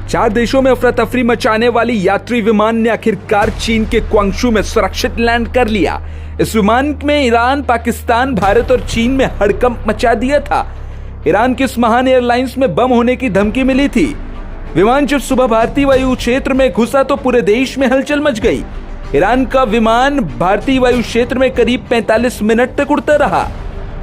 4 देशों में अफरा तफरी मचाने वाली यात्री विमान ने आखिरकार चीन के क्वांगशू में सुरक्षित लैंड कर लिया। इस विमान में ईरान, पाकिस्तान, भारत और चीन में हड़कंप मचा दिया था। ईरान की इस महान एयरलाइंस में बम होने की धमकी मिली थी। विमान जब सुबह भारतीय वायु क्षेत्र में घुसा तो पूरे देश में हलचल मच गई। ईरान का विमान भारतीय वायु क्षेत्र में करीब 45 मिनट तक उड़ता रहा।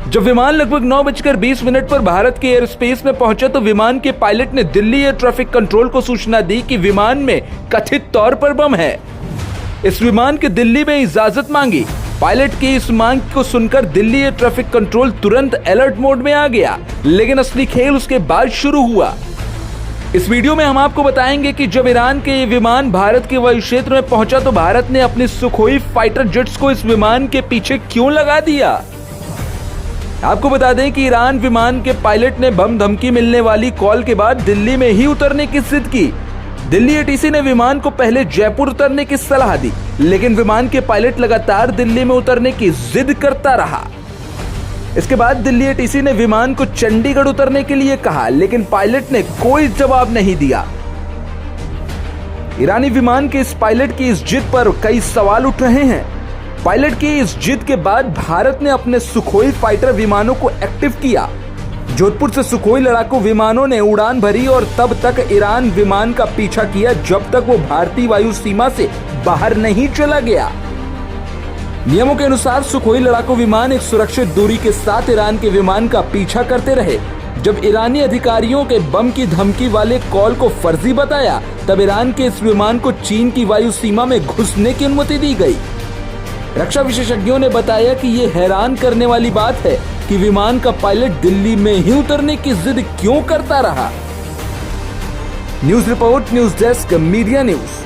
जब विमान लगभग 9:20 पर भारत के एयर स्पेस में पहुंचा तो विमान के पायलट ने दिल्ली एयर ट्रैफिक कंट्रोल को सूचना दी कि विमान में कथित तौर पर बम है। इस विमान के दिल्ली में इजाजत मांगी। पायलट की इस मांग को सुनकर दिल्ली एयर ट्रैफिक कंट्रोल तुरंत अलर्ट मोड में आ गया, लेकिन असली खेल उसके बाद शुरू हुआ। इस वीडियो में हम आपको बताएंगे कि जब ईरान के ये विमान भारत के वायु क्षेत्र में पहुंचा तो भारत ने अपनी सुखोई फाइटर जेट्स को इस विमान के पीछे क्यों लगा दिया। आपको बता दें कि ईरान विमान के पायलट ने बम धमकी मिलने वाली कॉल के बाद दिल्ली में ही उतरने की जिद की। दिल्ली एटीसी ने विमान को पहले जयपुर उतरने की सलाह दी, लेकिन विमान के पायलट लगातार दिल्ली में उतरने की जिद करता रहा। इसके बाद दिल्ली एटीसी ने विमान को चंडीगढ़ उतरने के लिए कहा, लेकिन पायलट ने कोई जवाब नहीं दिया। ईरानी विमान के इस पायलट की इस जिद पर कई सवाल उठ रहे हैं। पायलट की इस जिद के बाद भारत ने अपने सुखोई फाइटर विमानों को एक्टिव किया। जोधपुर से सुखोई लड़ाकू विमानों ने उड़ान भरी और तब तक ईरान विमान का पीछा किया जब तक वो भारतीय वायु सीमा से बाहर नहीं चला गया। नियमों के अनुसार सुखोई लड़ाकू विमान एक सुरक्षित दूरी के साथ ईरान के विमान का पीछा करते रहे। जब ईरानी अधिकारियों के बम की धमकी वाले कॉल को फर्जी बताया, तब ईरान के इस विमान को चीन की वायु सीमा में घुसने की अनुमति दी गई। रक्षा विशेषज्ञों ने बताया कि ये हैरान करने वाली बात है कि विमान का पायलट दिल्ली में ही उतरने की जिद क्यों करता रहा। News report, news desk, media news.